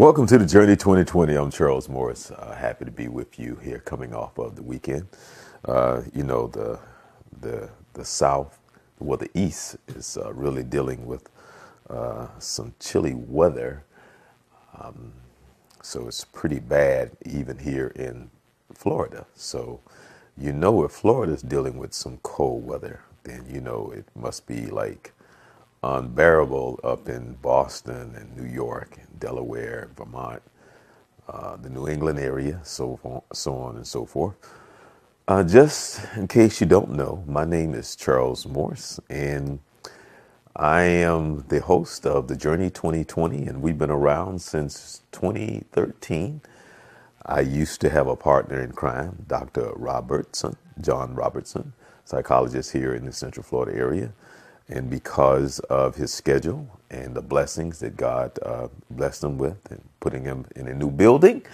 Welcome to the Journey 2020. I'm Charles Morris. Happy to be with you here, coming off of the weekend. The South, well, the East is really dealing with some chilly weather, so it's pretty bad even here in Florida. So, if Florida's dealing with some cold weather, then it must be like unbearable up in Boston and New York and Delaware, Vermont, the New England area, so on and so forth. Just in case you don't know, my name is Charles Morse, and I am the host of the Journey 2020, and we've been around since 2013. I used to have a partner in crime, Dr. Robertson, John Robertson, psychologist here in the Central Florida area. And because of his schedule and the blessings that God blessed him with and putting him in a new building,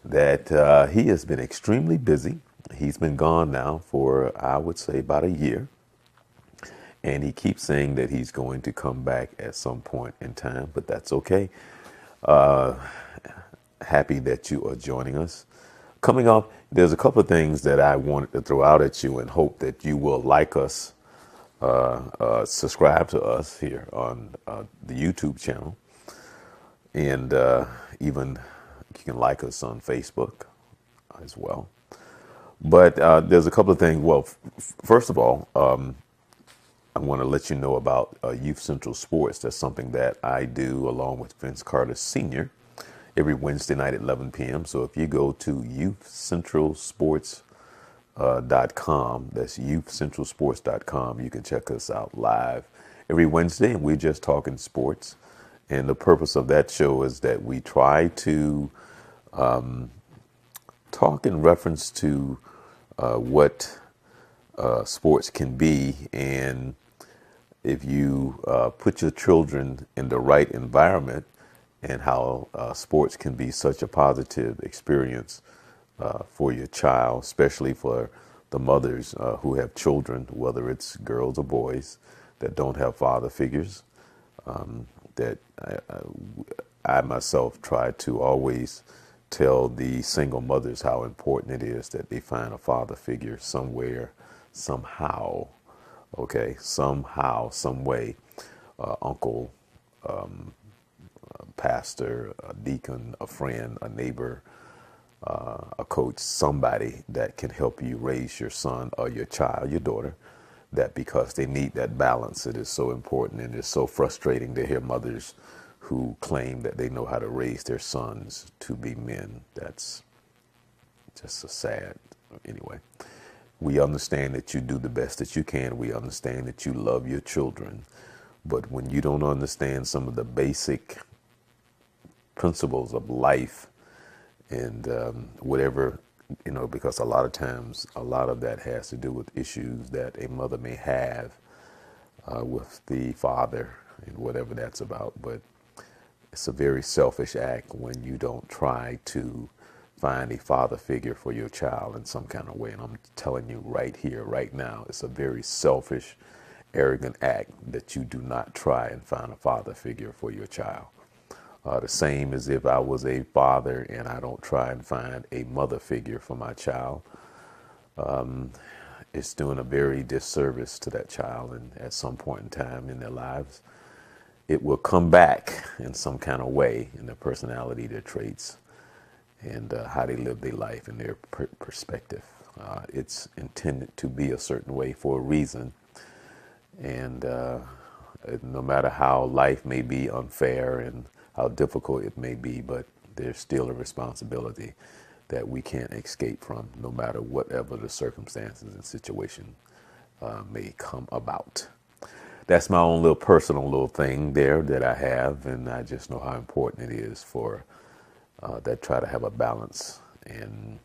that he has been extremely busy. He's been gone now for, I would say, about a year. And he keeps saying that he's going to come back at some point in time, but that's okay. Happy that you are joining us. Coming up, there's a couple of things that I wanted to throw out at you and hope that you will like us. Subscribe to us here on the YouTube channel, and even you can like us on Facebook as well. But there's a couple of things. Well, first of all, I want to let you know about Youth Central Sports. That's something that I do along with Vince Carter Sr. every Wednesday night at 11 p.m. So if you go to youthcentralsports.com, that's youthcentralsports.com. You can check us out live every Wednesday, and we're just talking sports. And the purpose of that show is that we try to talk in reference to what sports can be, and if you put your children in the right environment, and how sports can be such a positive experience for your child, especially for the mothers who have children, whether it's girls or boys that don't have father figures. That I myself try to always tell the single mothers how important it is that they find a father figure somewhere, somehow, somehow, some way, uncle, pastor, a deacon, a friend, a neighbor, a coach, somebody that can help you raise your son or your child, your daughter, that because they need that balance. It is so important, and it's so frustrating to hear mothers who claim that they know how to raise their sons to be men. That's just so sad. Anyway, we understand that you do the best that you can. We understand that you love your children. But when you don't understand some of the basic principles of life and whatever, because a lot of times, a lot of that has to do with issues that a mother may have with the father and whatever that's about. But it's a very selfish act when you don't try to find a father figure for your child in some kind of way. And I'm telling you right here, right now, it's a very selfish, arrogant act that you do not try and find a father figure for your child. The same as if I was a father and I don't try and find a mother figure for my child. It's doing a very disservice to that child, and at some point in time in their lives, it will come back in some kind of way in their personality, their traits, and how they live their life and their perspective. It's intended to be a certain way for a reason, and no matter how life may be unfair and how difficult it may be, but there's still a responsibility that we can't escape from, no matter whatever the circumstances and situation may come about. That's my own little personal little thing there that I have, and I just know how important it is for that try to have a balance in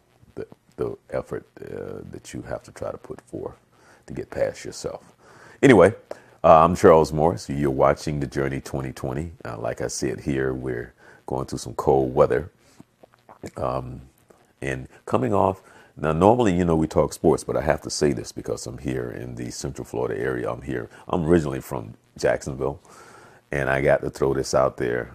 the effort that you have to try to put forth to get past yourself. Anyway, I'm Charles Morris. You're watching the Journey 2020. Like I said here, we're going through some cold weather. And coming off, now normally, we talk sports, but I have to say this because I'm here in the Central Florida area. I'm originally from Jacksonville, And I got to throw this out there.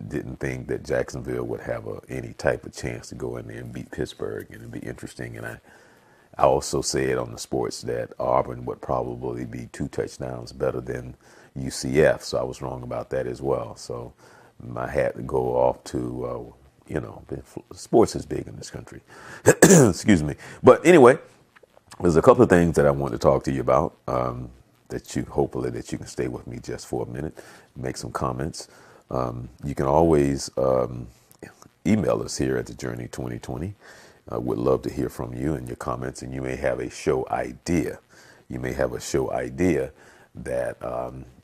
Didn't think that Jacksonville would have any type of chance to go in there and beat Pittsburgh, and it'd be interesting. And I also said on the sports that Auburn would probably be 2 touchdowns better than UCF. So I was wrong about that as well. So I had to go off to, sports is big in this country. Excuse me. But anyway, there's a couple of things that I want to talk to you about. Hopefully that you can stay with me just for a minute, make some comments. You can always email us here at the Journey 2020. Would love to hear from you and your comments, and you may have a show idea. You may have a show idea that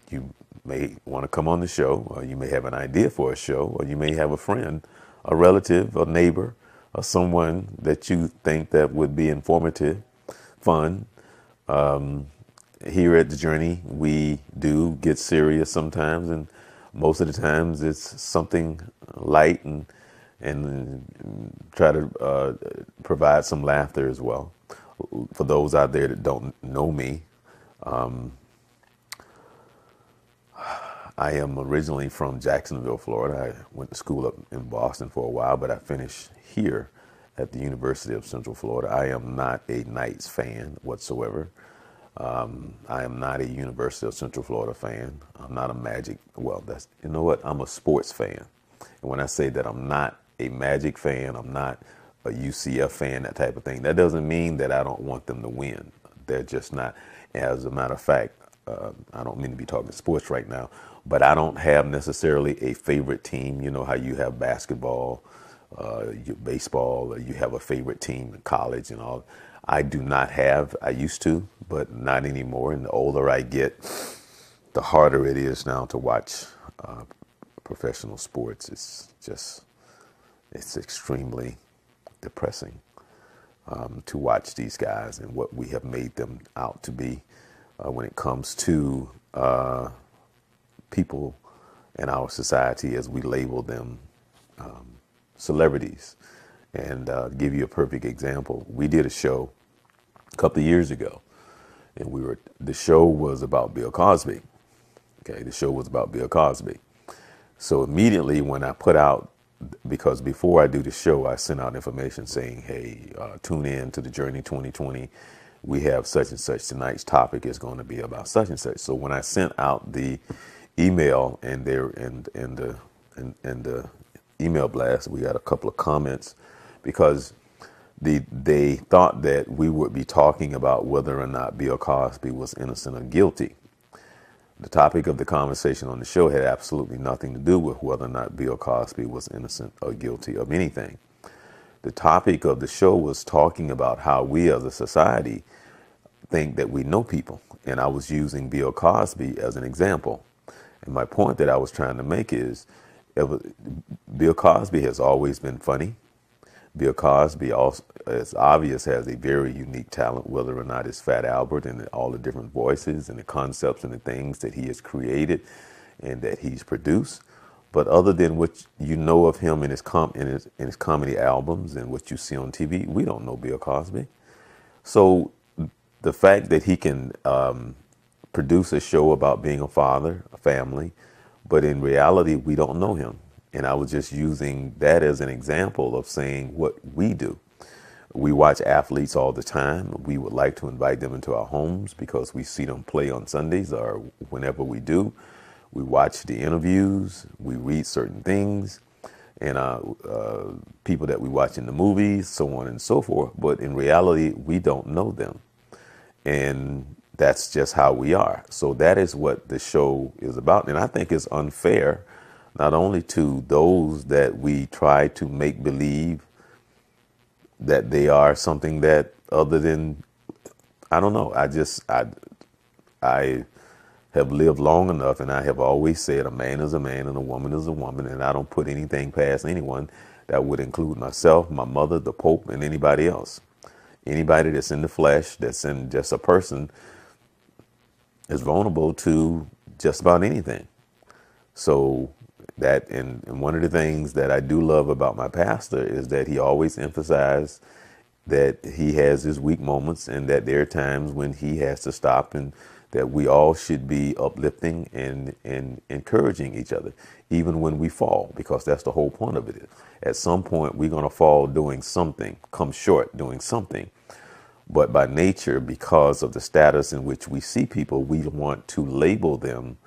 you may want to come on the show, or you may have an idea for a show, or you may have a friend, a relative, a neighbor, or someone that you think that would be informative, fun. Here at the Journey, we do get serious sometimes, and most of the times it's something light and try to provide some laughter as well. For those out there that don't know me, I am originally from Jacksonville, Florida. I went to school up in Boston for a while, but I finished here at the University of Central Florida. I am not a Knights fan whatsoever. I am not a University of Central Florida fan. I'm not a Magic. Well, you know what? I'm a sports fan. And when I say that I'm not a Magic fan, I'm not a UCF fan, that type of thing, that doesn't mean that I don't want them to win. They're just not. As a matter of fact, I don't mean to be talking sports right now, but I don't have necessarily a favorite team. You know how you have basketball, your baseball, or you have a favorite team in college and all. I do not have. I used to, but not anymore. And the older I get, the harder it is now to watch professional sports. It's extremely depressing to watch these guys and what we have made them out to be when it comes to people in our society, as we label them celebrities. And give you a perfect example. We did a show a couple of years ago, and the show was about Bill Cosby. Okay, the show was about Bill Cosby. So immediately when I put out, because before I do the show, I sent out information saying, hey, tune in to the Journey 2020. We have such and such. Tonight's topic is going to be about such and such. So when I sent out the email and the email blast, we got a couple of comments because they thought that we would be talking about whether or not Bill Cosby was innocent or guilty. The topic of the conversation on the show had absolutely nothing to do with whether or not Bill Cosby was innocent or guilty of anything. The topic of the show was talking about how we as a society think that we know people. And I was using Bill Cosby as an example. And my point that I was trying to make is Bill Cosby has always been funny. Bill Cosby, also, it's obvious, has a very unique talent, whether or not it's Fat Albert and all the different voices and the concepts and the things that he has created and that he's produced. But other than what you know of him in his comedy albums and what you see on TV, we don't know Bill Cosby. So the fact that he can produce a show about being a father, a family, but in reality, we don't know him. And I was just using that as an example of saying what we do. We watch athletes all the time. We would like to invite them into our homes because we see them play on Sundays or whenever we do. We watch the interviews. We read certain things and people that we watch in the movies, so on and so forth. But in reality, we don't know them. And that's just how we are. So that is what the show is about. And I think it's unfair not only to those that we try to make believe that they are something that other than, I don't know. I have lived long enough, and I have always said a man is a man and a woman is a woman, and I don't put anything past anyone. That would include myself, my mother, the Pope, and anybody else. Anybody that's in the flesh, that's in just a person, is vulnerable to just about anything. So that, and one of the things that I do love about my pastor is that he always emphasized that he has his weak moments and that there are times when he has to stop and that we all should be uplifting and encouraging each other, even when we fall, because that's the whole point of it. At some point, we're going to fall doing something, come short doing something. But by nature, because of the status in which we see people, we want to label them.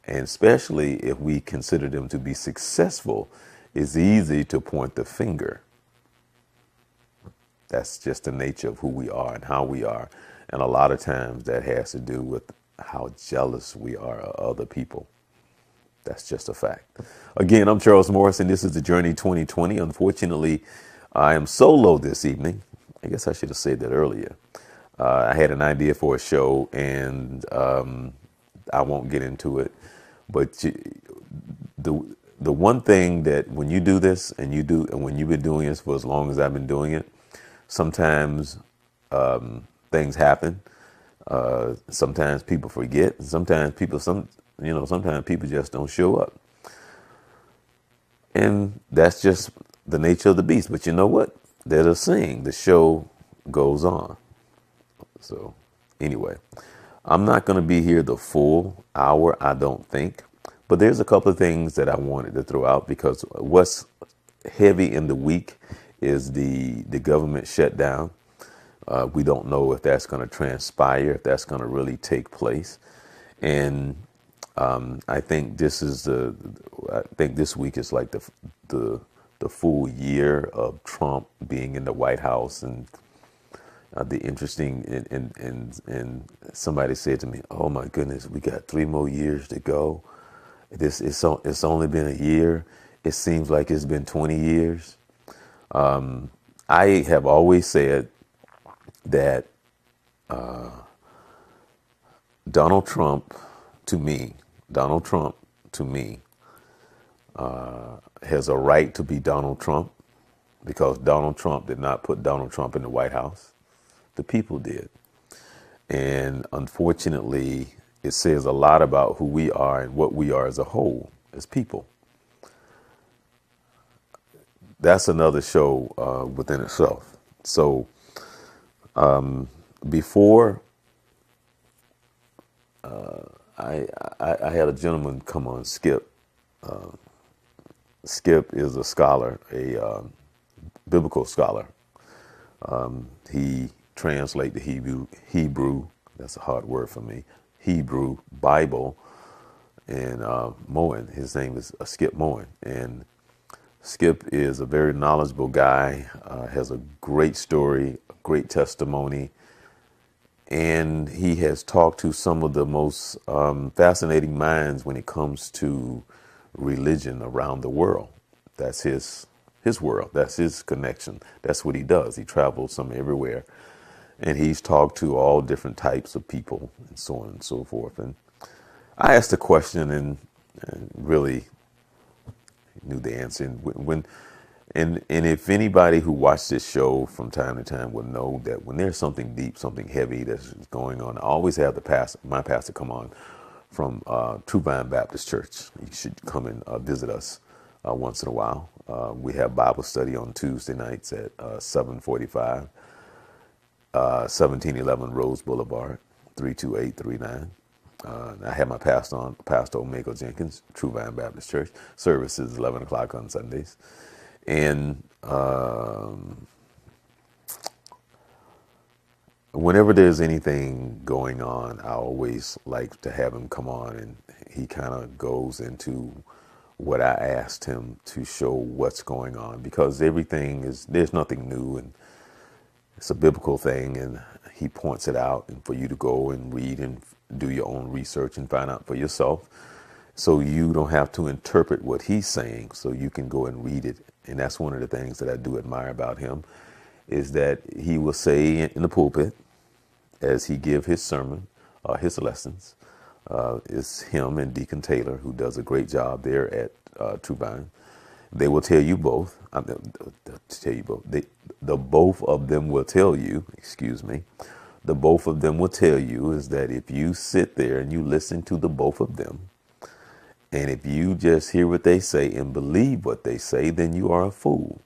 And especially if we consider them to be successful, it's easy to point the finger. That's just the nature of who we are and how we are. And a lot of times that has to do with how jealous we are of other people. That's just a fact. Again, I'm Charles Morris, and this is the Journey 2020. Unfortunately, I am solo this evening. I guess I should have said that earlier. I had an idea for a show, and I won't get into it. But the one thing that when you do this, and when you've been doing this for as long as I've been doing it, sometimes things happen. Sometimes people forget. Sometimes people just don't show up. And that's just the nature of the beast. But you know what? There's a saying, the show goes on. So anyway, I'm not going to be here the full hour, I don't think. But there's a couple of things that I wanted to throw out, because what's heavy in the week is the government shutdown. We don't know if that's going to transpire, if that's going to really take place. And I think this week is like the full year of Trump being in the White House. And the interesting, and somebody said to me, "Oh my goodness, we got 3 more years to go. It's only been a year. It seems like it's been 20 years." I have always said that Donald Trump to me has a right to be Donald Trump, because Donald Trump did not put Donald Trump in the White House. The people did. And unfortunately, it says a lot about who we are and what we are as a whole, as people. That's another show within itself. So before I had a gentleman come on, Skip. Skip is a scholar, a biblical scholar. He translates the Hebrew, that's a hard word for me, Hebrew Bible, and Moen. His name is Skip Moen. And Skip is a very knowledgeable guy, has a great story, a great testimony, and he has talked to some of the most fascinating minds when it comes to religion around the world. That's his world. That's his connection. That's what he does. He travels some everywhere, and he's talked to all different types of people and so on and so forth. And I asked a question and really knew the answer. And if anybody who watched this show from time to time will know that when there's something deep, something heavy that's going on, I always have my pastor come on from True Vine Baptist Church. You should come and visit us once in a while. We have Bible study on Tuesday nights at 7:45, 1711 Rose Boulevard, 32839. I have my pastor on, Pastor Omega Jenkins, True Vine Baptist Church. Service is 11 o'clock on Sundays. And whenever there's anything going on, I always like to have him come on, and he kind of goes into what I asked him to show what's going on, because there's nothing new, and it's a biblical thing, and he points it out, and for you to go and read and do your own research and find out for yourself, so you don't have to interpret what he's saying, so you can go and read it. And that's one of the things that I do admire about him, is that he will say in the pulpit, as he give his sermon, his lessons, it's him and Deacon Taylor, who does a great job there at True Vine. They will tell you both. The both of them will tell you. The both of them will tell you is that if you sit there and you listen to the both of them, and if you just hear what they say and believe what they say, then you are a fool.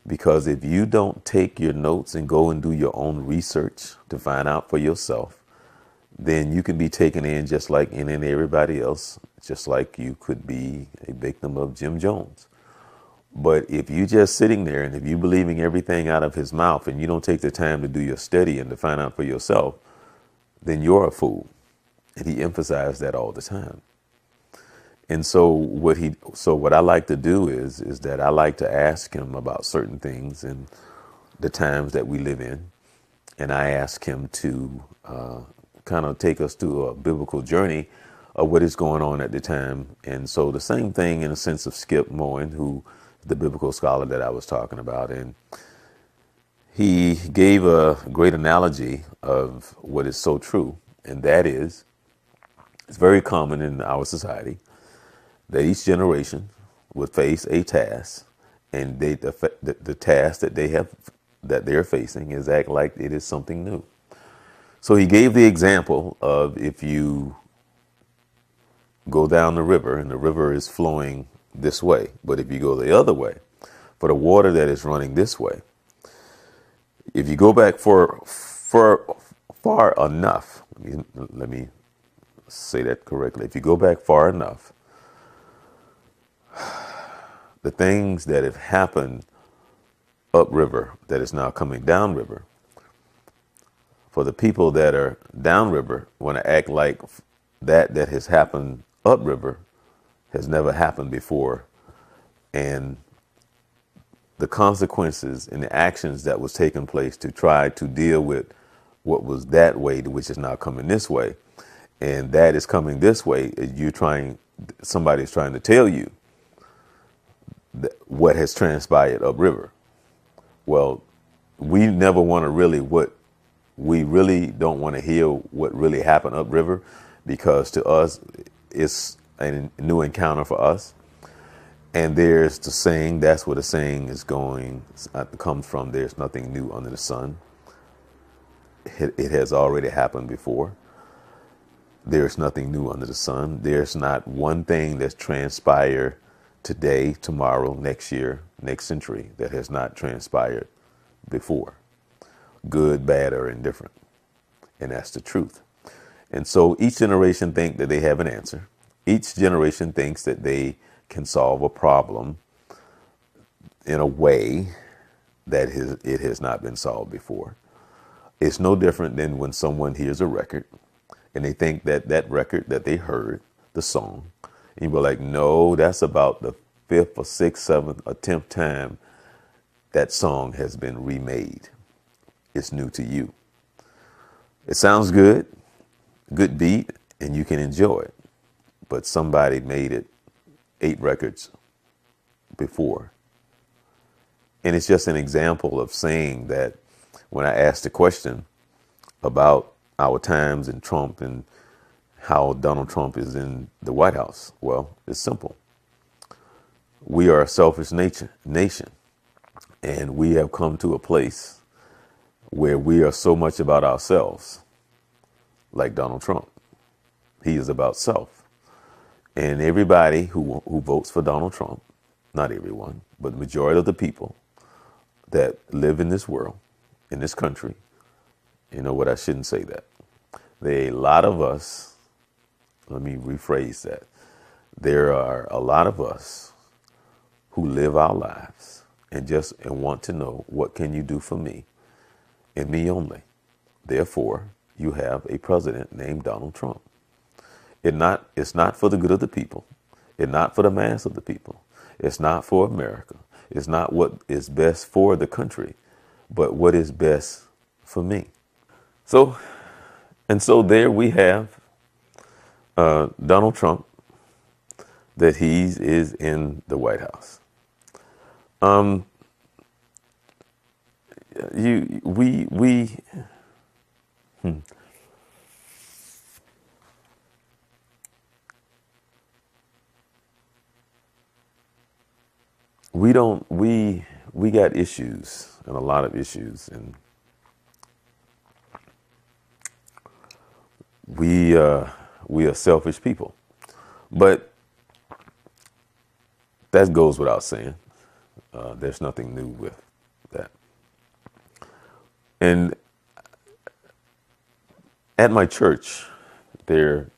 Because if you don't take your notes and go and do your own research to find out for yourself, then you can be taken in just like any and everybody else, just like you could be a victim of Jim Jones. But if you just sitting there and if you believing everything out of his mouth and you don't take the time to do your study and to find out for yourself, then you're a fool. And he emphasized that all the time. And so what I like to do is that I like to ask him about certain things and the times that we live in. And I ask him to kind of take us through a biblical journey of what is going on at the time. And so the same thing in a sense of Skip Moen, who the biblical scholar that I was talking about. And he gave a great analogy of what is so true. And that is, it's very common in our society that each generation would face a task, and the task that they're facing is act like it is something new. So he gave the example of if you go down the river and the river is flowing this way, but if you go the other way, for the water that is running this way, if you go back for far enough, let me say that correctly. If you go back far enough, the things that have happened upriver that is now coming downriver, for the people that are downriver want to act like that has happened upriver has never happened before. And the consequences and the actions that was taking place to try to deal with what was that way, which is now coming this way, and that is coming this way, somebody's trying to tell you what has transpired upriver. Well, we never want to we really don't want to hear what really happened upriver, because to us, it's a new encounter for us. And there's the saying, that's where the saying comes from, there's nothing new under the sun. It has already happened before. There's nothing new under the sun. There's not one thing that's transpired today, tomorrow, next year, next century that has not transpired before. Good, bad, or indifferent. And that's the truth. And so each generation thinks that they have an answer. Each generation thinks that they can solve a problem in a way that it has not been solved before. It's no different than when someone hears a record and they think that record that they heard, the song, and you're like, no, that's about the 5th or 6th, 7th or 10th time that song has been remade. It's new to you. It sounds good beat, and you can enjoy it. But somebody made it 8 records before. And it's just an example of saying that when I asked the question about our times and Trump and how Donald Trump is in the White House, well, it's simple. We are a selfish nation, and we have come to a place where we are so much about ourselves, like Donald Trump. He is about self. And everybody who votes for Donald Trump, not everyone, but the majority of the people that live in this world, in this country, you know what, I shouldn't say that. There are a lot of us, let me rephrase that. There are a lot of us who live our lives and want to know, what can you do for me and me only? Therefore, you have a president named Donald Trump. It's not for the good of the people. It's not for the mass of the people. It's not for America. It's not what is best for the country, but what is best for me. So there we have Donald Trump, that he is in the White House. We got issues, and a lot of issues, and we are selfish people. But that goes without saying. There's nothing new with that. And At my church, they're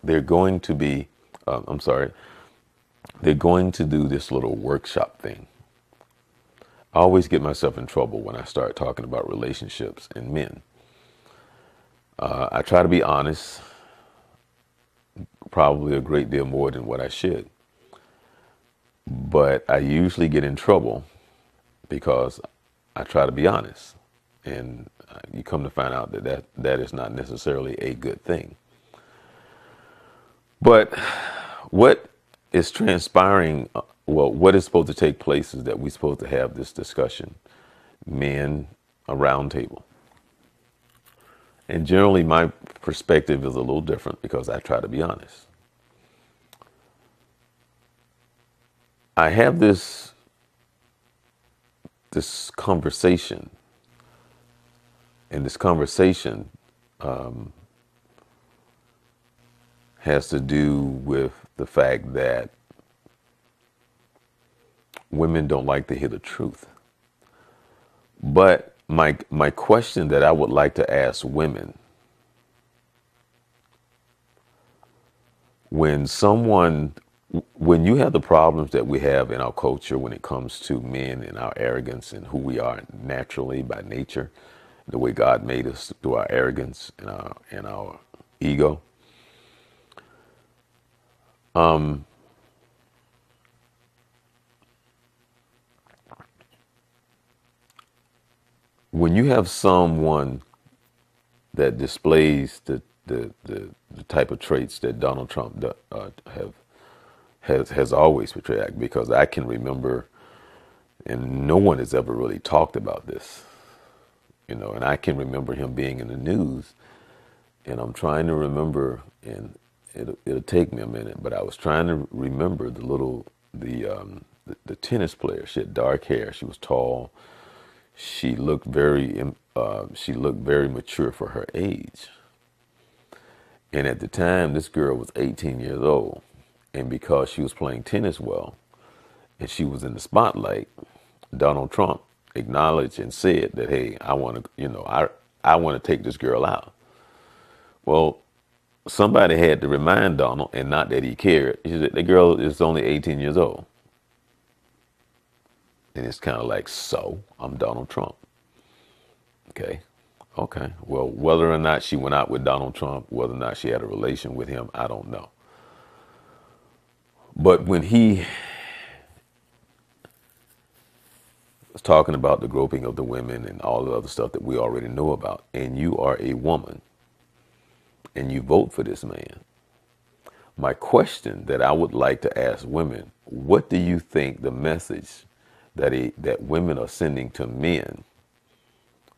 they're going to be, I'm sorry, they're going to do this little workshop thing. I always get myself in trouble when I start talking about relationships and men. I try to be honest, probably a great deal more than what I should. But I usually get in trouble because I try to be honest. And you come to find out that that is not necessarily a good thing. But what is transpiring, well, what is supposed to take place is that we're supposed to have this discussion, men, a round table. And generally, my perspective is a little different because I try to be honest. I have this conversation, and this conversation has to do with the fact that women don't like to hear the truth. But my question that I would like to ask women, when someone when you have the problems that we have in our culture when it comes to men and our arrogance and who we are naturally by nature, the way God made us through our arrogance and our ego, when you have someone that displays the type of traits that Donald Trump has always portrayed, because I can remember, and no one has ever really talked about this, and I can remember him being in the news, and I'm trying to remember, and it'll take me a minute, but I was trying to remember the tennis player. She had dark hair. She was tall. She looked very mature for her age. And at the time, this girl was 18 years old. And because she was playing tennis well and she was in the spotlight, Donald Trump acknowledged and said that, hey, I want to, I want to take this girl out. Well, somebody had to remind Donald, and not that he cared. He said, the girl is only 18 years old. And it's kind of like, so I'm Donald Trump. Okay. Okay. Well, whether or not she went out with Donald Trump, whether or not she had a relation with him, I don't know. But when he was talking about the groping of the women and all the other stuff that we already know about, and you are a woman and you vote for this man, my question that I would like to ask women, what do you think the message that women are sending to men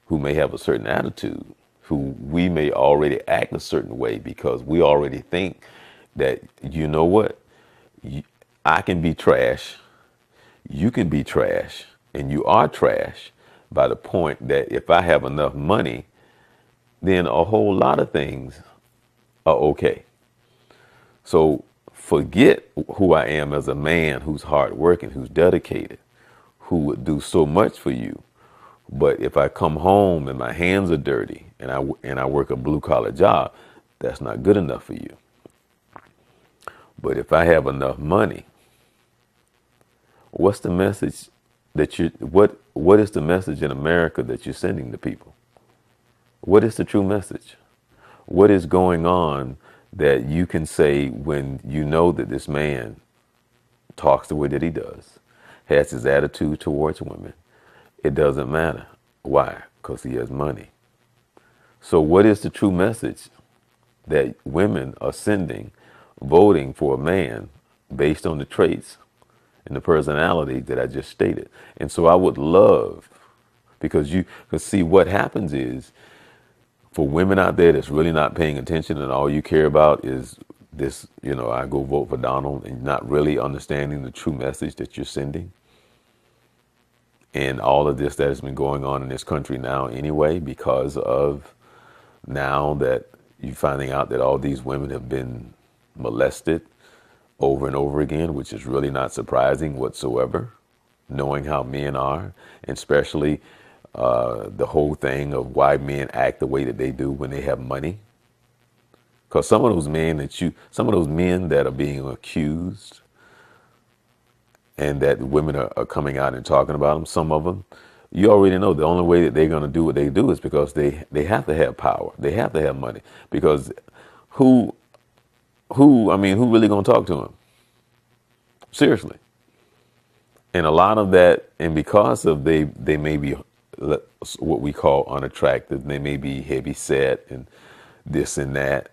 who may have a certain attitude, who we may already act a certain way because we already think that, you know what, I can be trash, you can be trash, and you are trash, by the point that if I have enough money, then a whole lot of things are okay. So forget who I am as a man who's hardworking, who's dedicated, who would do so much for you. But if I come home and my hands are dirty and I work a blue collar job, that's not good enough for you. But if I have enough money, what's the message what is the message in America that you're sending to people? What is the true message? What is going on that you can say when you know that this man talks the way that he does, has his attitude towards women? It doesn't matter. Why? Because he has money. So what is the true message that women are sending, voting for a man based on the traits and the personality that I just stated? And so I would love, because see what happens is, for women out there that's really not paying attention and all you care about is this, I go vote for Donald, and not really understanding the true message that you're sending. And all of this that has been going on in this country now anyway, because of now that you're finding out that all these women have been molested over and over again, which is really not surprising whatsoever, knowing how men are, and especially the whole thing of why men act the way that they do when they have money. Because some of those men that are being accused and that women are coming out and talking about them, some of them, you already know the only way that they're going to do what they do is because they have to have power. They have to have money. Because who, who really going to talk to them? Seriously. And a lot of that, and because of they may be what we call unattractive, they may be heavy set and this and that.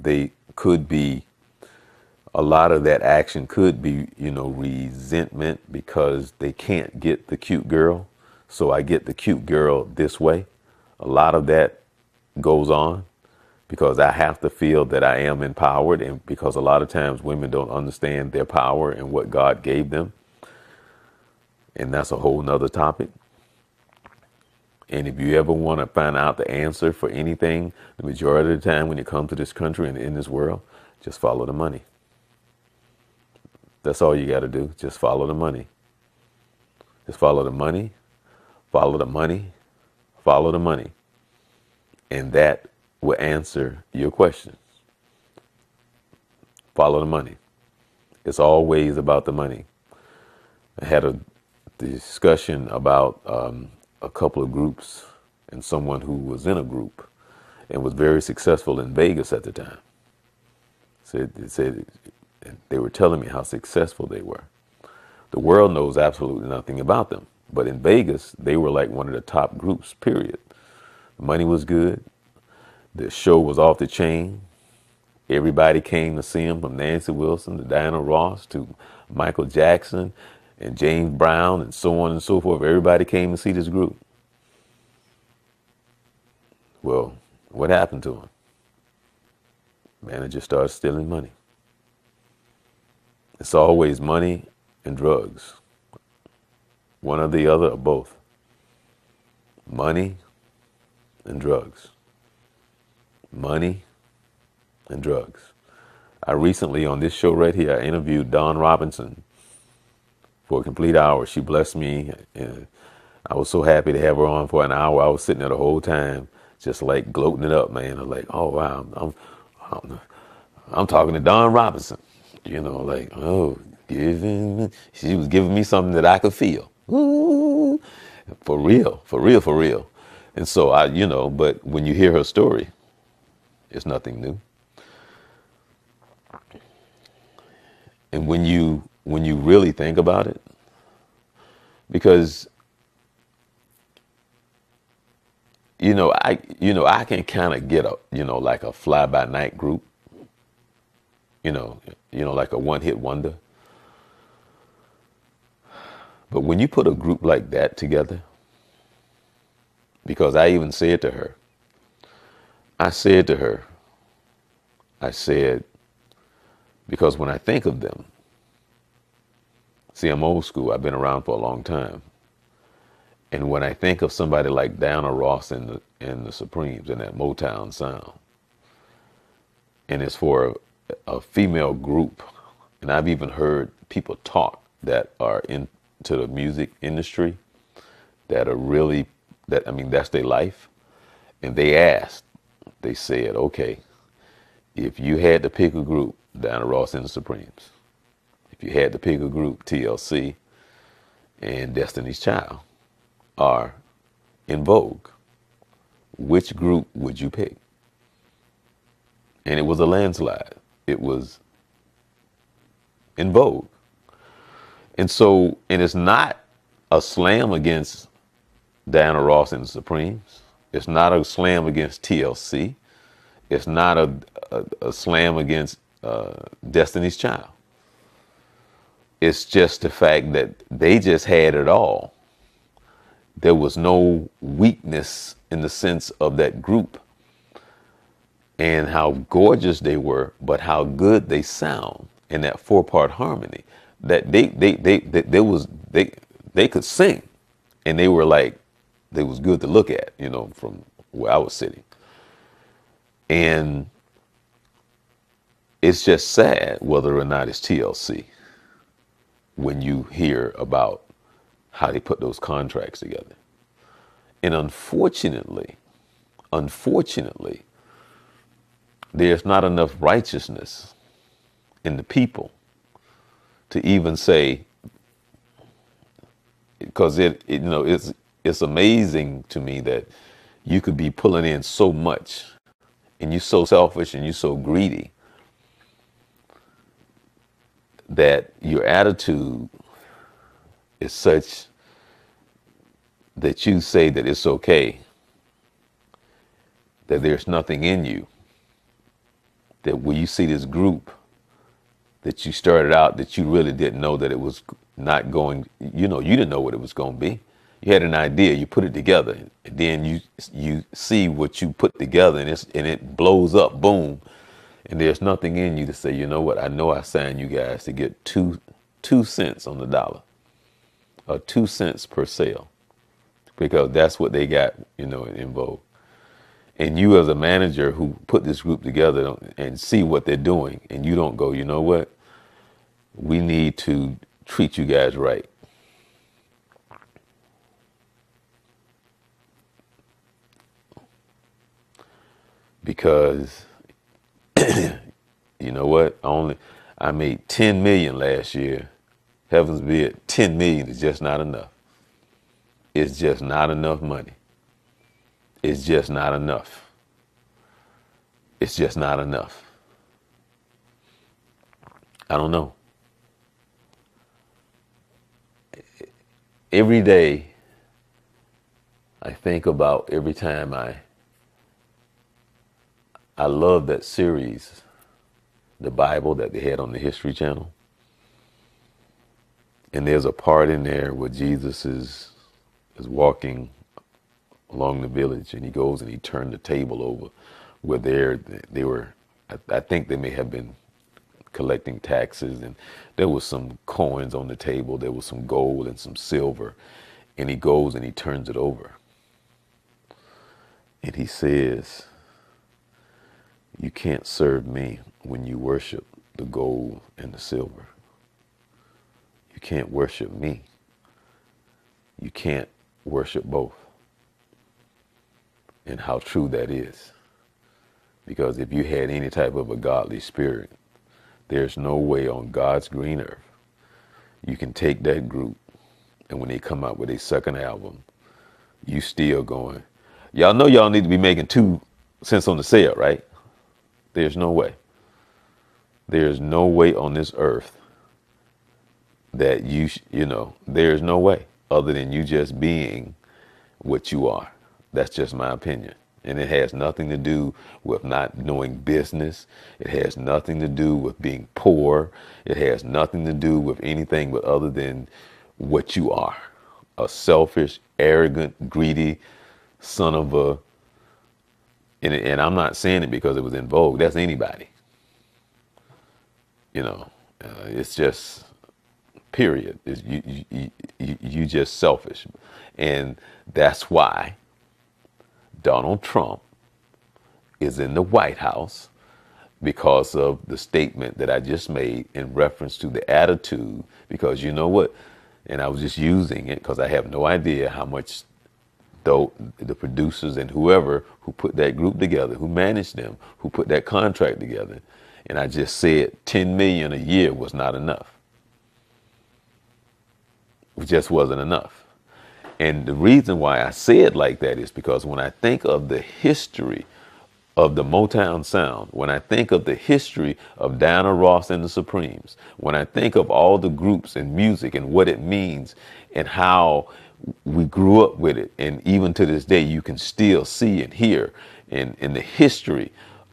They could be, a lot of that action could be, resentment because they can't get the cute girl. So I get the cute girl this way. A lot of that goes on because I have to feel that I am empowered, and because a lot of times women don't understand their power and what God gave them. And that's a whole nother topic. And if you ever want to find out the answer for anything, the majority of the time when you come to this country and in this world, just follow the money. That's all you got to do. Just follow the money. Just follow the money, follow the money, follow the money. And that will answer your questions. Follow the money. It's always about the money. I had a discussion about a couple of groups and someone who was in a group and was very successful in Vegas at the time. Said they were telling me how successful they were. The world knows absolutely nothing about them. But in Vegas, they were like one of the top groups, period. The money was good. The show was off the chain. Everybody came to see him, from Nancy Wilson to Diana Ross to Michael Jackson and James Brown and so on and so forth. Everybody came to see this group. Well, what happened to him? Manager started stealing money. It's always money and drugs. One or the other or both. Money and drugs. Money and drugs. I recently, on this show right here, I interviewed Dawn Robinson for a complete hour. She blessed me, and I was so happy to have her on for an hour. I was sitting there the whole time, just like gloating it up, man. I'm like, oh wow, I'm talking to Dawn Robinson. Like, oh, she was giving me something that I could feel. Ooh, for real, for real, for real. And so but when you hear her story, it's nothing new. And when you really think about it, because I can kind of get like a fly by night group, like a one hit wonder. But when you put a group like that together, because I even said to her, I said, because when I think of them, see, I'm old school. I've been around for a long time. And when I think of somebody like Diana Ross and the Supremes and that Motown sound, and it's for a female group, and I've even heard people talk that are into the music industry that are really, that's their life. And they said, okay, if you had to pick a group, Diana Ross and the Supremes, if you had to pick a group, TLC and Destiny's Child are in vogue, which group would you pick? And it was a landslide. It was in vogue. And it's not a slam against Diana Ross and the Supremes. It's not a slam against TLC. It's not a slam against Destiny's Child. It's just the fact that they just had it all. There was no weakness in the sense of that group and how gorgeous they were, but how good they sound in that 4-part harmony. That they could sing, and they was good to look at, from where I was sitting. And it's just sad whether or not it's TLC when you hear about how they put those contracts together. And unfortunately, there's not enough righteousness in the people to even say, because it's amazing to me that you could be pulling in so much and you're so selfish and you're so greedy that your attitude is such that you say that it's okay, that there's nothing in you, that when you see this group that you started out that you really didn't know that it was not going, you didn't know what it was going to be. You had an idea, you put it together, and then you see what you put together, and it blows up, boom, and there's nothing in you to say, you know what, I know I signed you guys to get two cents on the dollar, or 2 cents per sale, because that's what they got, in vogue. And you as a manager who put this group together and see what they're doing, and you don't go, you know what, we need to treat you guys right. Because you know what? I made 10 million last year. Heavens be it, 10 million is just not enough. It's just not enough money. It's just not enough. It's just not enough. I don't know. Every day I think about every time I love that series, the Bible that they had on the History Channel. And there's a part in there where Jesus is walking along the village, and he goes and he turned the table over where they were, I think they may have been collecting taxes, and there was some coins on the table, there was some gold and some silver, and he goes and he turns it over. And he says, you can't serve me when you worship the gold and the silver. You can't worship me. You can't worship both. And how true that is. Because if you had any type of a godly spirit, there's no way on God's green earth you can take that group, and when they come out with a second album, you still going, y'all know y'all need to be making 2 cents on the sale, right? There's no way. There's no way on this earth that there's no way other than you just being what you are. That's just my opinion. And it has nothing to do with not knowing business. It has nothing to do with being poor. It has nothing to do with anything but other than what you are. A selfish, arrogant, greedy son of a, and I'm not saying it because it was in vogue. That's anybody. It's just, period. You just selfish. And that's why Donald Trump is in the White House, because of the statement that I just made in reference to the attitude. Because you know what? And I was just using it because I have no idea how much though the producers and whoever who put that group together, who managed them, who put that contract together. And I just said 10 million a year was not enough. It just wasn't enough. And the reason why I say it like that is because when I think of the history of the Motown sound, when I think of the history of Diana Ross and the Supremes, when I think of all the groups and music and what it means and how we grew up with it, and even to this day you can still see and hear in the history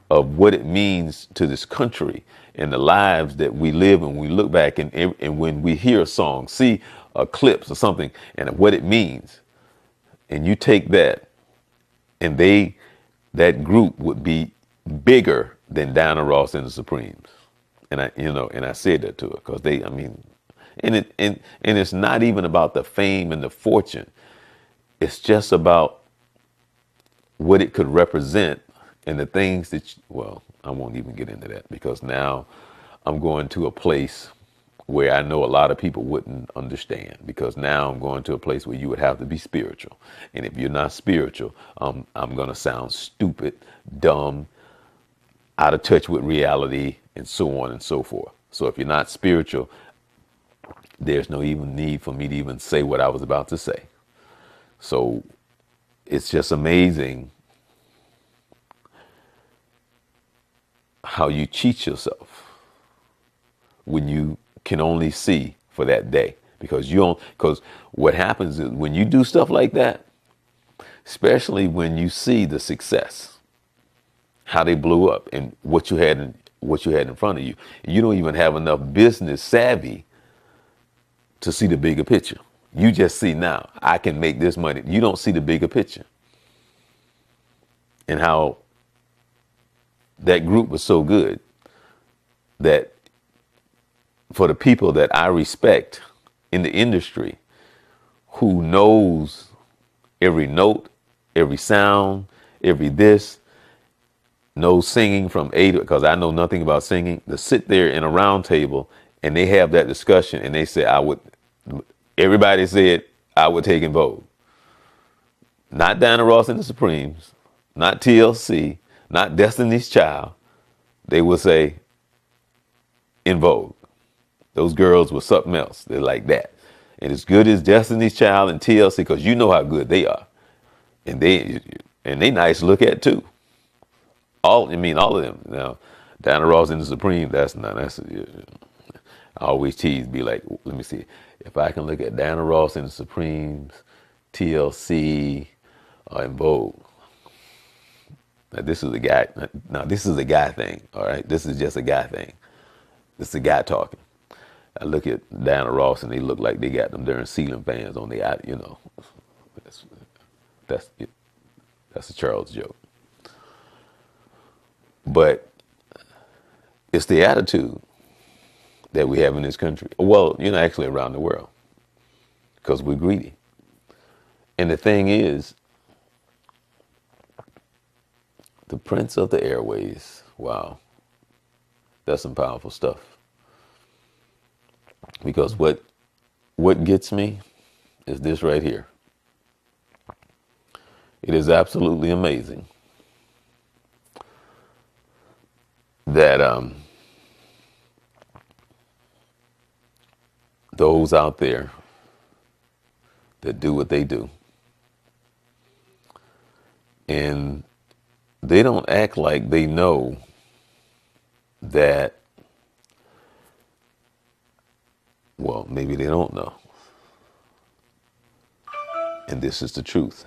of what it means to this country and the lives that we live, and we look back and when we hear a song, see a clips or something, and what it means, and you take that, and that group would be bigger than Diana Ross and the Supremes, and I said that to her because and it's not even about the fame and the fortune. It's just about what it could represent and the things that, I won't even get into that because now I'm going to a place where I know a lot of people wouldn't understand, because now I'm going to a place where you would have to be spiritual. And if you're not spiritual, I'm going to sound stupid, dumb, out of touch with reality, and so on and so forth. So if you're not spiritual, there's no even need for me to even say what I was about to say. So it's just amazing how you cheat yourself when you can only see for that day. Because what happens is when you do stuff like that, especially when you see the success, how they blew up and what you had in front of you, you don't even have enough business savvy to see the bigger picture. You just see now, I can make this money. You don't see the bigger picture. And how that group was so good that for the people that I respect in the industry, who knows every note, every sound, every this, knows singing from A to, because I know nothing about singing, to sit there in a round table and they have that discussion and they say, everybody said I would take En Vogue. Not Diana Ross and the Supremes, not TLC, not Destiny's Child. They would say En Vogue. Those girls were something else. They're like that. And as good as Destiny's Child and TLC, because you know how good they are. And they nice to look at too. All of them. Now, Diana Ross and the Supreme, I always tease, be like, let me see. If I can look at Diana Ross and the Supremes, TLC, En Vogue. Now this is a guy. Now this is a guy thing. All right, this is just a guy thing. This is a guy talking. I look at Diana Ross and they look like they got them darn ceiling fans on the out. That's a Charles joke. But it's the attitude that we have in this country. Well, actually around the world, because we're greedy. And the thing is, the Prince of the Airways, wow, that's some powerful stuff. Because what gets me is this right here. It is absolutely amazing that those out there that do what they do, and they don't act like they know that, well, maybe they don't know. And this is the truth.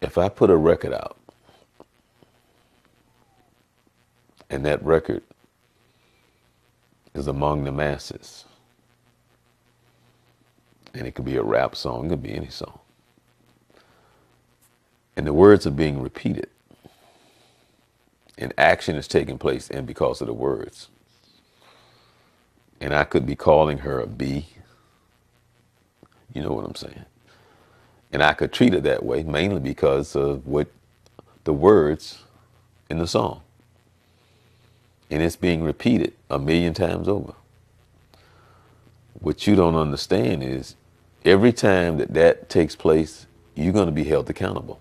If I put a record out and that record is among the masses, and it could be a rap song, it could be any song, and the words are being repeated, and action is taking place, and because of the words, and I could be calling her a B, you know what I'm saying? And I could treat it that way mainly because of what the words in the song. And it's being repeated 1,000,000 times over. What you don't understand is every time that takes place, you're going to be held accountable.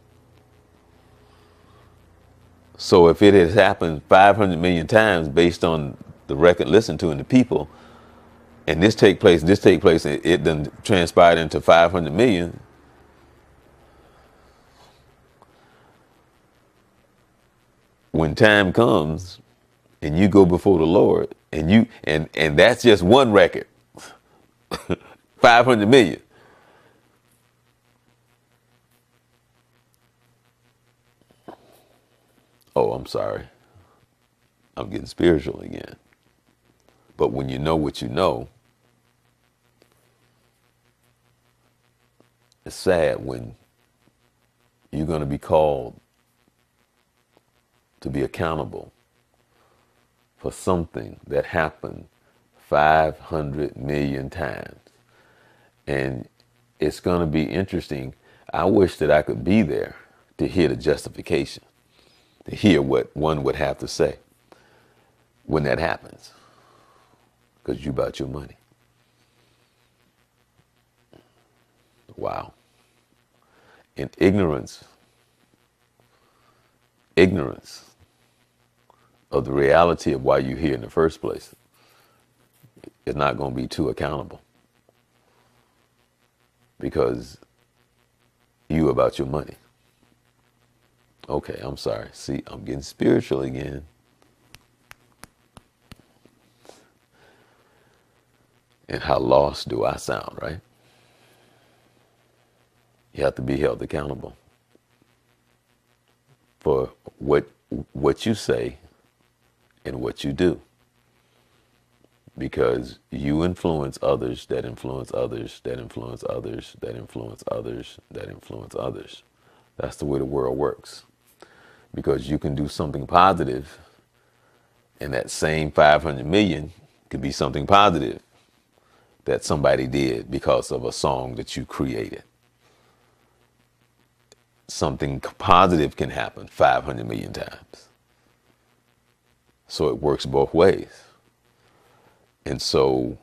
So if it has happened 500 million times based on the record listened to and the people, and this take place, and it then transpired into 500 million, when time comes and you go before the Lord and that's just one record, 500 million. Oh, I'm sorry. I'm getting spiritual again. But when you know what you know, it's sad when you're going to be called to be accountable for something that happened 500 million times. And it's going to be interesting. I wish that I could be there to hear the justification, to hear what one would have to say when that happens, because you bought your money. Wow. And ignorance ignorance of the reality of why you're here in the first place is not going to be too accountable, because you about your money. Okay, I'm sorry. See, I'm getting spiritual again. And how lost do I sound, right? You have to be held accountable for what you say and what you do, because you influence others that influence others that influence others that influence others that influence others. That's the way the world works, because you can do something positive and that same 500 million could be something positive that somebody did because of a song that you created. Something positive can happen 500 million times. So it works both ways. And so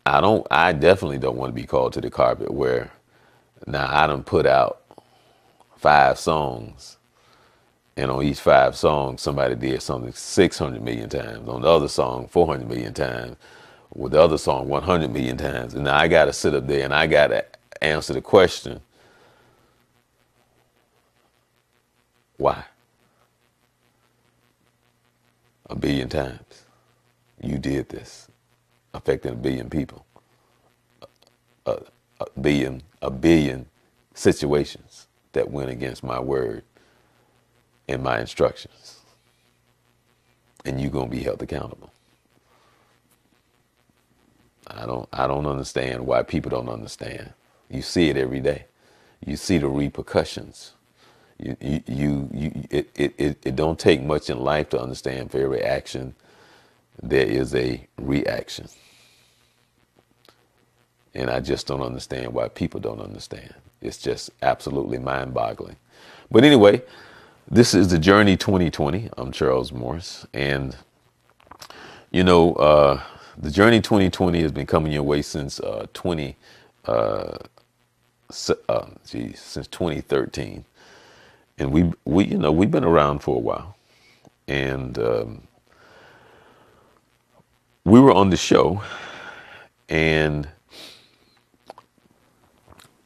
I definitely don't want to be called to the carpet where now I done put out 5 songs, and on each 5 songs, somebody did something 600 million times. On the other song, 400 million times. With the other song, 100 million times. And now I got to sit up there and I got to answer the question, why? 1 billion times. You did this, affecting 1 billion people. A billion situations that went against my word and my instructions. And you're going to be held accountable. I don't understand why people don't understand. You see it every day. You see the repercussions. It don't take much in life to understand for every action there is a reaction. And I just don't understand why people don't understand. It's just absolutely mind-boggling. But anyway, this is the Journey 2020. I'm Charles Morris. And, you know, the Journey 2020 has been coming your way since since 2013. And we've been around for a while. And we were on the show, and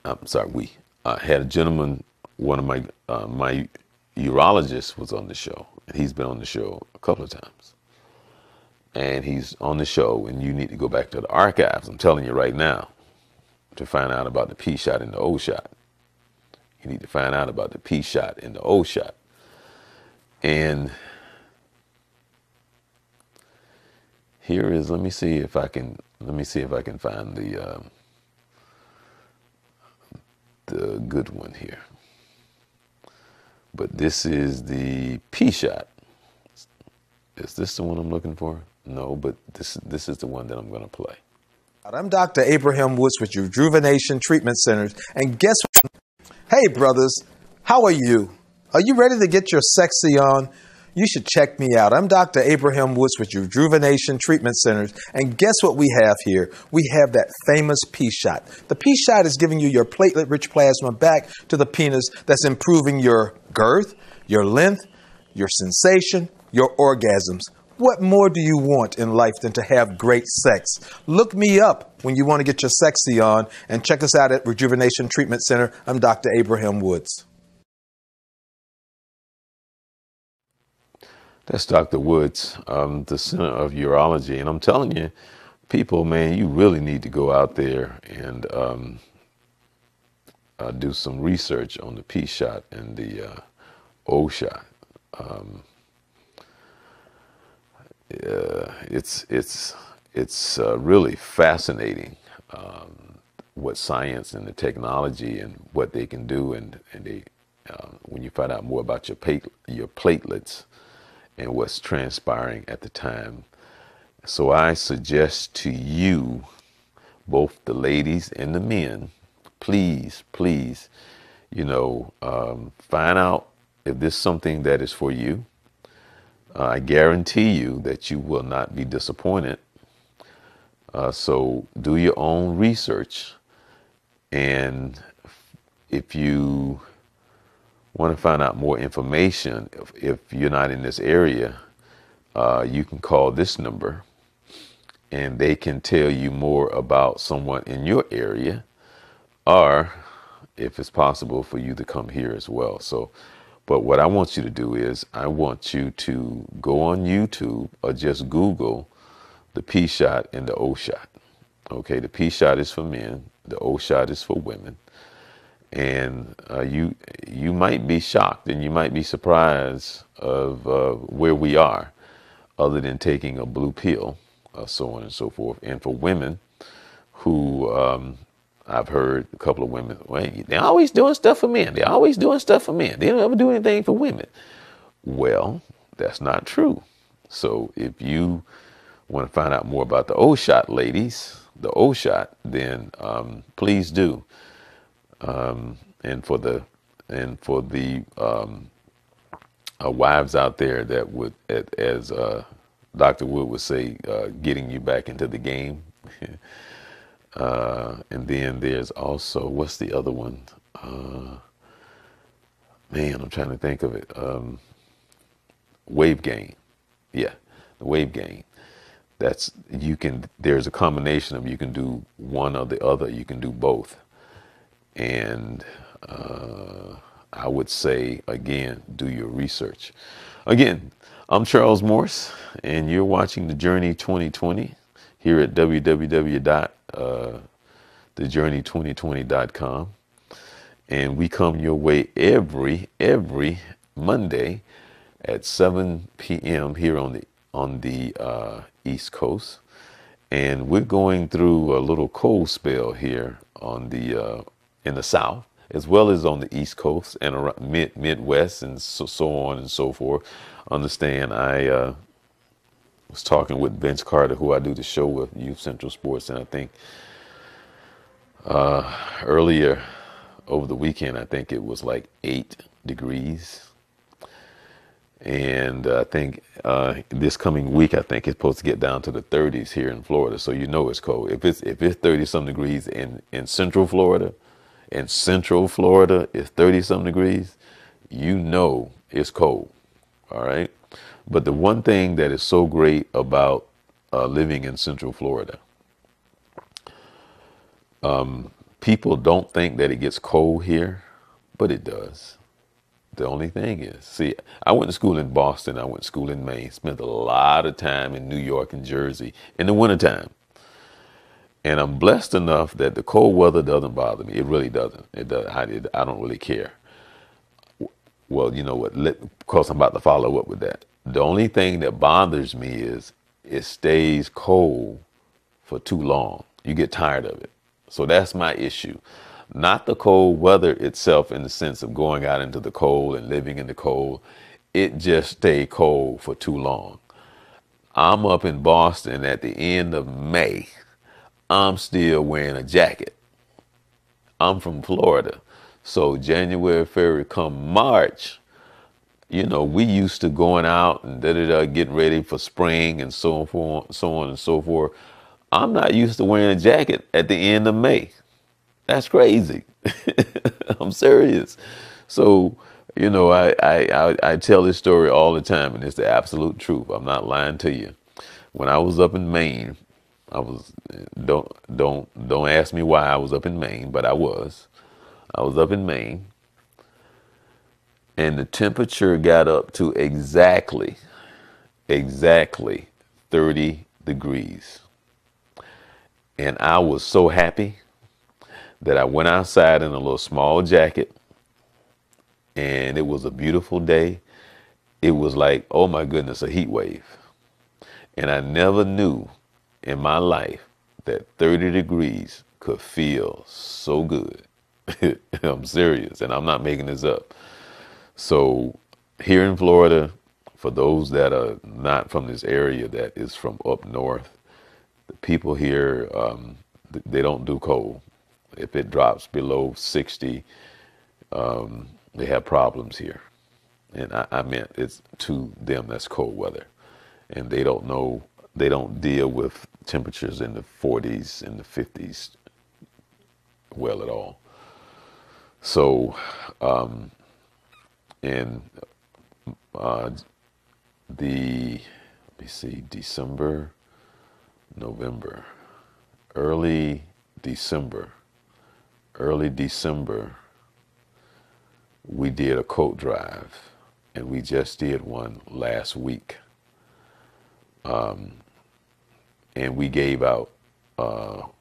I'm sorry, we had a gentleman, one of my urologists was on the show, and he's been on the show a couple of times. And he's on the show, and you need to go back to the archives, I'm telling you right now, to find out about the P shot and the O shot. You need to find out about the P shot and the O shot. And here is, let me see if I can find the good one here. But this is the P shot. Is this the one I'm looking for? No, but this is the one that I'm going to play. I'm Dr. Abraham Woods with Rejuvenation Treatment Centers. And guess what? Hey, brothers, how are you? Are you ready to get your sexy on? You should check me out. I'm Dr. Abraham Woods with Rejuvenation Treatment Centers. And guess what we have here? We have that famous P shot. The P shot is giving you your platelet-rich plasma back to the penis that's improving your girth, your length, your sensation, your orgasms. What more do you want in life than to have great sex? Look me up when you want to get your sexy on, and check us out at Rejuvenation Treatment Center. I'm Dr. Abraham Woods. That's Dr. Woods, the Center of Urology. And I'm telling you, people, man, you really need to go out there and do some research on the P shot and the O shot. It's really fascinating what science and the technology and what they can do, and they when you find out more about your platelets and what's transpiring at the time. So I suggest to you, both the ladies and the men, please, find out if this is something that is for you. I guarantee you that you will not be disappointed. So do your own research. And if you want to find out more information, if you're not in this area, you can call this number and they can tell you more about someone in your area, or if it's possible for you to come here as well. So, but what I want you to do is I want you to go on YouTube or just Google the P shot and the O shot. Okay, the P shot is for men, the O shot is for women. And you might be shocked and you might be surprised of where we are, other than taking a blue pill, so on and so forth. And for women who, I've heard a couple of women, well, they're always doing stuff for men. They're always doing stuff for men. They don't ever do anything for women. Well, that's not true. So if you want to find out more about the O shot, ladies, the O shot, then please do. And for the wives out there that would, as Dr. Wood would say, getting you back into the game. And then there's also, what's the other one? Man, I'm trying to think of it. Wave gain. Yeah, the wave gain. There's a combination of, you can do one or the other. You can do both. And I would say, again, do your research. Again, I'm Charles Morse, and you're watching The Journey 2020 here at www.thejourney2020.com. And we come your way every Monday at 7 p.m. here on the East Coast. And we're going through a little cold spell here on in the South, as well as on the East Coast and around Midwest, and so on and so forth. Understand, I was talking with Vince Carter, who I do the show with, Youth Central Sports, and I think earlier over the weekend, I think it was like 8 degrees. And I think this coming week, I think it's supposed to get down to the 30s here in Florida. So you know it's cold. If it's 30-some degrees in Central Florida, it's 30-some degrees, you know it's cold. All right. But the one thing that is so great about living in Central Florida, people don't think that it gets cold here, but it does. The only thing is, see, I went to school in Boston. I went to school in Maine, spent a lot of time in New York and Jersey in the wintertime. And I'm blessed enough that the cold weather doesn't bother me. It really doesn't. It does. I don't really care. Well, you know what? Because I'm about to follow up with that. The only thing that bothers me is it stays cold for too long. You get tired of it. So that's my issue. Not the cold weather itself, in the sense of going out into the cold and living in the cold. It just stay cold for too long. I'm up in Boston at the end of May. I'm still wearing a jacket. I'm from Florida. So January, February, come March, you know, we used to going out and getting ready for spring and so on and so forth. I'm not used to wearing a jacket at the end of May. That's crazy. I'm serious. So, you know, I tell this story all the time, and it's the absolute truth. I'm not lying to you. When I was up in Maine, don't ask me why I was up in Maine, but I was up in Maine, and the temperature got up to exactly 30 degrees. And I was so happy that I went outside in a little small jacket, and it was a beautiful day. It was like, oh my goodness, a heat wave. And I never knew in my life that 30 degrees could feel so good. I'm serious, and I'm not making this up. So here in Florida, for those that are not from this area, that is from up north, the people here, they don't do cold. If it drops below 60, they have problems here. And I meant, it's to them, that's cold weather. And they don't know, they don't deal with temperatures in the 40s and the 50s well at all. So in uh, let me see, December, November, early December, early December, we did a coat drive, and we just did one last week. And we gave out well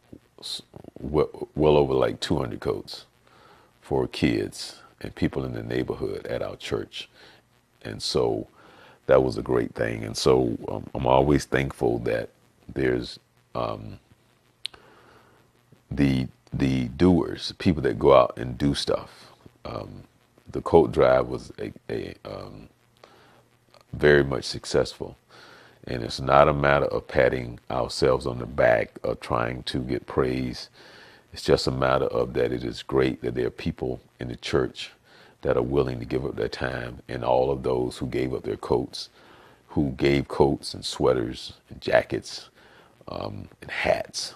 over like 200 coats for kids and people in the neighborhood at our church. And so that was a great thing. And so I'm always thankful that there's the doers, people that go out and do stuff. The coat drive was a very much successful. And it's not a matter of patting ourselves on the back or trying to get praise. It's just a matter of that it is great that there are people in the church that are willing to give up their time, and all of those who gave up their coats, who gave coats and sweaters and jackets and hats,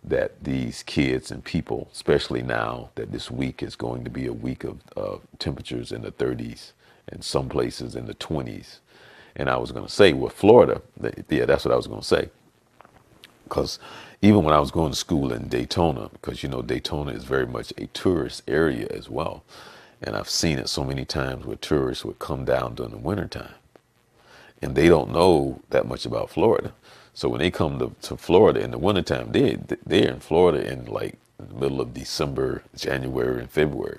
that these kids and people, especially now that this week is going to be a week of temperatures in the 30s and some places in the 20s. And I was going to say, well, Florida, yeah, that's what I was going to say. Because even when I was going to school in Daytona, because, you know, Daytona is very much a tourist area as well. And I've seen it so many times where tourists would come down during the wintertime. And they don't know that much about Florida. So when they come to Florida in the wintertime, they're in Florida in like the middle of December, January, and February.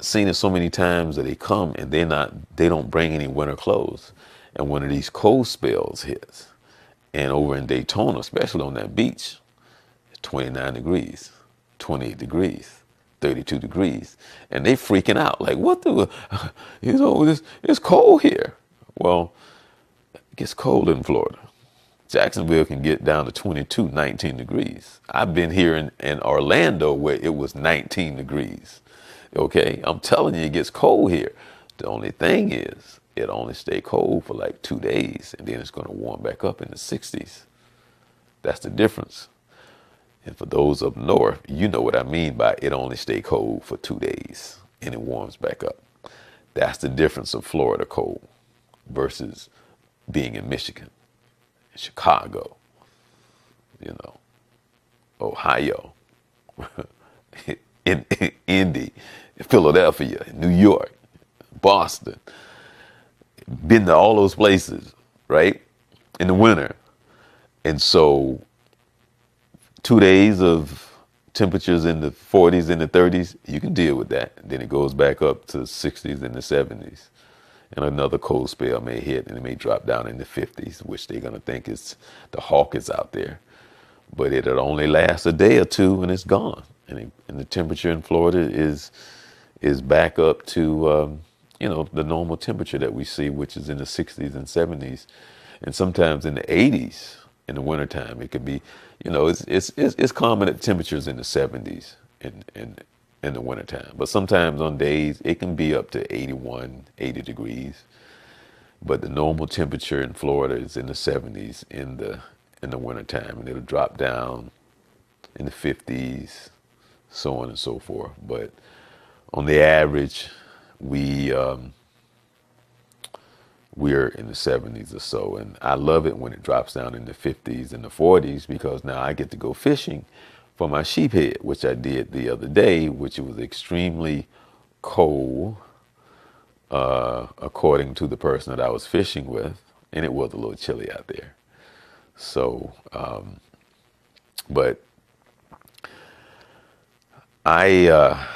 Seen it so many times that they come and they don't bring any winter clothes. And one of these cold spells hits. And over in Daytona, especially on that beach, 29 degrees, 28 degrees, 32 degrees. And they freaking out like, what the, you know, it's cold here. Well, it gets cold in Florida. Jacksonville can get down to 22, 19 degrees. I've been here in Orlando where it was 19 degrees. Okay, I'm telling you, it gets cold here. The only thing is, it only stay cold for like 2 days, and then it's going to warm back up in the 60s. That's the difference. And for those up north, you know what I mean by it only stay cold for 2 days, and it warms back up. That's the difference of Florida cold versus being in Michigan, Chicago, you know, Ohio, in Indy, Philadelphia, New York, Boston. Been to all those places, right? In the winter. And so 2 days of temperatures in the 40s and the 30s, you can deal with that. Then it goes back up to 60s and the 70s. And another cold spell may hit and it may drop down in the 50s, which they're going to think is the hawk is out there. But it'll only last a day or two and it's gone. And the temperature in Florida is back up to, you know, the normal temperature that we see, which is in the 60s and 70s. And sometimes in the 80s in the wintertime. It could be, you know, it's common at temperatures in the 70s in the wintertime. But sometimes on days it can be up to 81, 80 degrees. But the normal temperature in Florida is in the 70s in the wintertime, and it'll drop down in the 50s, so on and so forth. But on the average, we're in the 70s or so, and I love it when it drops down in the 50s and the 40s, because now I get to go fishing for my sheephead, which I did the other day, which it was extremely cold, according to the person that I was fishing with, and it was a little chilly out there. So, but I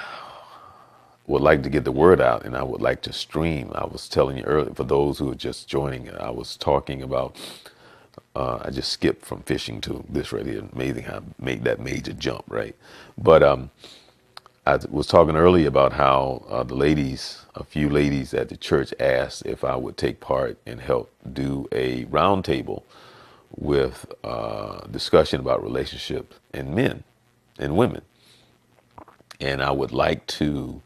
would like to get the word out, and I would like to stream. I was telling you earlier, for those who are just joining, I was talking about, I just skipped from fishing to this right here. Amazing how I made that major jump, right? But I was talking earlier about how a few ladies at the church asked if I would take part and help do a roundtable with discussion about relationships and men and women. And I would like to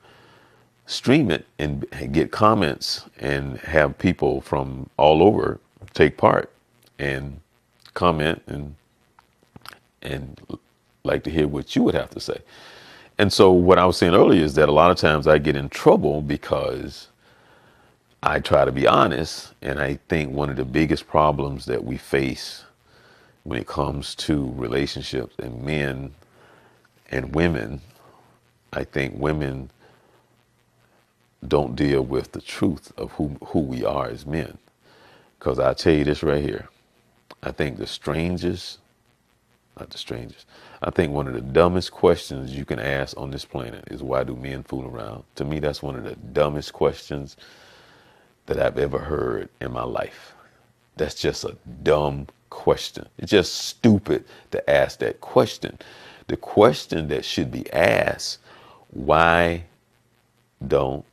stream it and get comments and have people from all over take part and comment and like to hear what you would have to say. And so what I was saying earlier is that a lot of times I get in trouble because I try to be honest. And I think one of the biggest problems that we face when it comes to relationships and men and women, I think women don't deal with the truth of who we are as men. Because I'll tell you this right here. I think I think one of the dumbest questions you can ask on this planet is, why do men fool around? To me, that's one of the dumbest questions that I've ever heard in my life. That's just a dumb question. It's just stupid to ask that question. The question that should be asked, why don't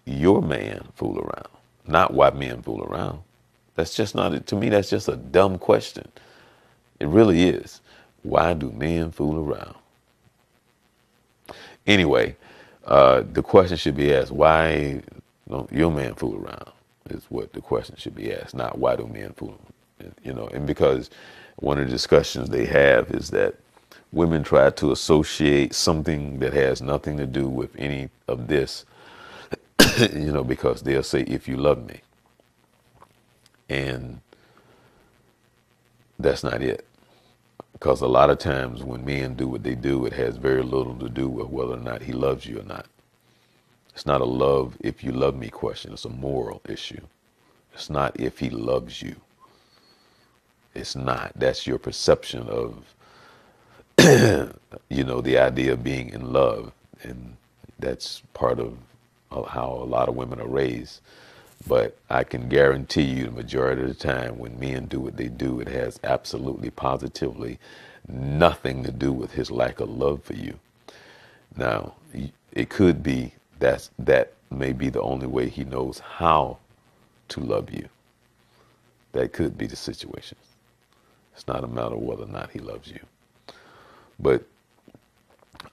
your man fool around? Not why men fool around. That's just not it. To me, that's just a dumb question. It really is. Why do men fool around? Anyway, the question should be asked, why don't your man fool around? Is what the question should be asked, not why do men fool? And because one of the discussions they have is that women try to associate something that has nothing to do with any of this, because they'll say, if you love me. And that's not it. Because a lot of times when men do what they do, it has very little to do with whether or not he loves you or not. It's not a love, if you love me question. It's a moral issue. It's not if he loves you. It's not. That's your perception of, the idea of being in love. And that's part of how a lot of women are raised. But I can guarantee you the majority of the time when men do what they do, it has absolutely, positively nothing to do with his lack of love for you. Now, it could be that may be the only way he knows how to love you. That could be the situation. It's not a matter of whether or not he loves you. But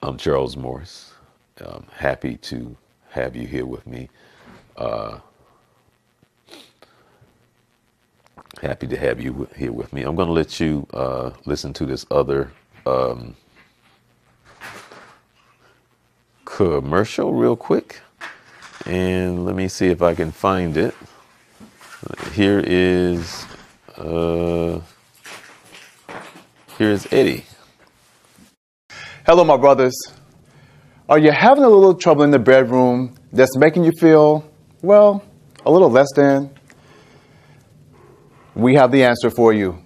I'm Charles Morris. I'm happy to have you here with me. Happy to have you here with me. I'm going to let you listen to this other commercial real quick. And let me see if I can find it. Here's Eddie. Hello, my brothers. Are you having a little trouble in the bedroom that's making you feel, well, a little less than? We have the answer for you.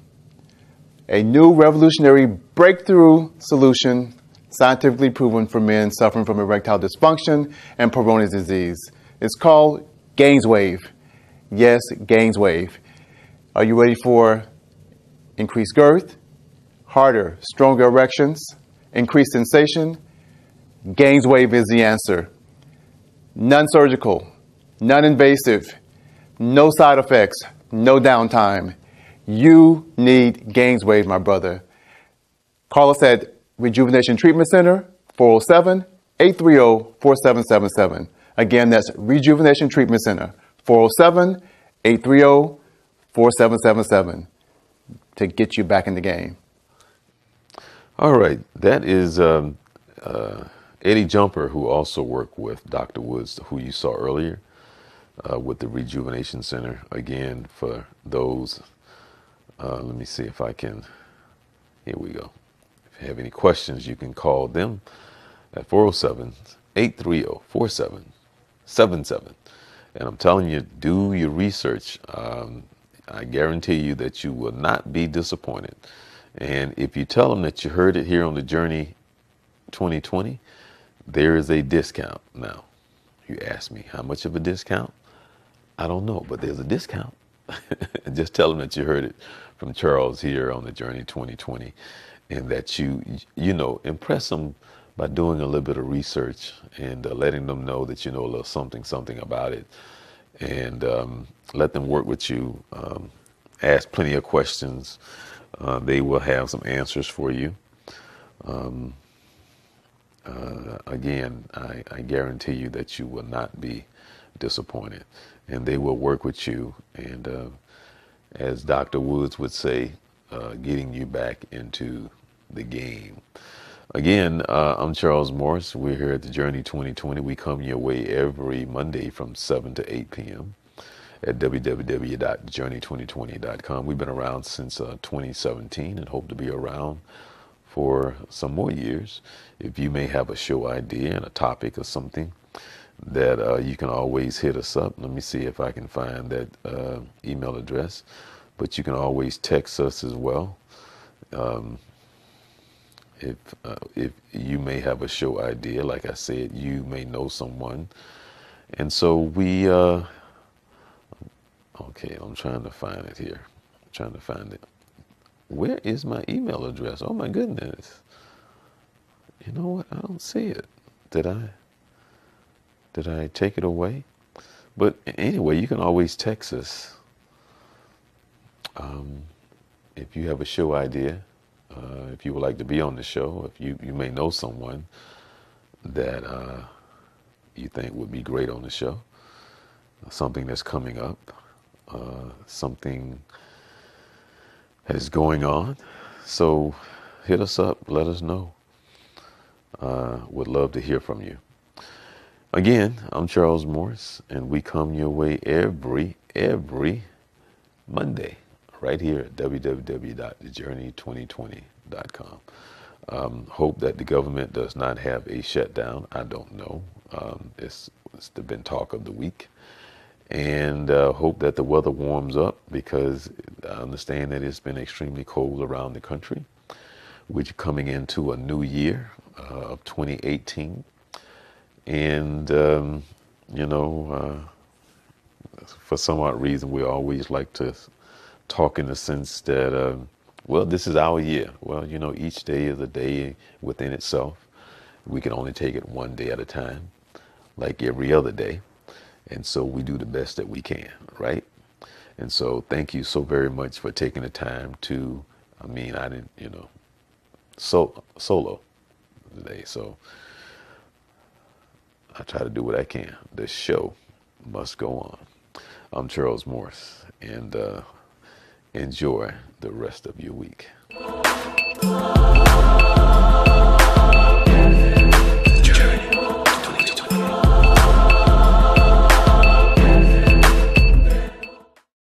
A new revolutionary breakthrough solution scientifically proven for men suffering from erectile dysfunction and Peyronie's disease. It's called Gainswave. Yes, Gainswave. Are you ready for increased girth, harder, stronger erections, increased sensation? Gainswave is the answer. Non-surgical, non-invasive, no side effects, no downtime. You need Gainswave, my brother. Call us at Rejuvenation Treatment Center, 407-830-4777. Again, that's Rejuvenation Treatment Center, 407-830-4777, to get you back in the game. All right. That is Eddie Jumper, who also worked with Dr. Woods, who you saw earlier, with the Rejuvenation Center. Again, for those, let me see if I can, here we go. If you have any questions, you can call them at 407-830-4777. And I'm telling you, do your research. I guarantee you that you will not be disappointed. And if you tell them that you heard it here on the Journey 2020, there is a discount. Now, you ask me how much of a discount? I don't know, but there's a discount. Just tell them that you heard it from Charles here on the Journey 2020, and that you impress them by doing a little bit of research and letting them know that you know a little something about it, and let them work with you. Ask plenty of questions. They will have some answers for you. Again, I guarantee you that you will not be disappointed, and they will work with you. And as Dr. Woods would say, getting you back into the game. Again, I'm Charles Morris. We're here at the Journey 2020. We come your way every Monday from 7 to 8 p.m. at www.journey2020.com. We've been around since 2017 and hope to be around for some more years. If you may have a show idea and a topic or something, that you can always hit us up. Let me see if I can find that email address. But you can always text us as well. If you may have a show idea, like I said, you may know someone. And so we, okay, I'm trying to find it here. I'm trying to find it. Where is my email address? Oh my goodness. You know what? I don't see it. Did I take it away? But anyway, you can always text us. If you have a show idea, if you would like to be on the show, if you may know someone that you think would be great on the show, something that's coming up, something that's going on. So hit us up, let us know. Would love to hear from you. Again, I'm Charles Morris, and we come your way every Monday right here at www.thejourney2020.com. Hope that the government does not have a shutdown. I don't know. It's been talk of the week. And hope that the weather warms up, because I understand that it's been extremely cold around the country. We're coming into a new year of 2018. And, for some odd reason, we always like to talk in the sense that, well, this is our year. Well, each day is a day within itself. We can only take it one day at a time, like every other day. And so we do the best that we can, right? And so thank you so very much for taking the time to, I didn't, solo today. So I try to do what I can. The show must go on. I'm Charles Morris, and enjoy the rest of your week.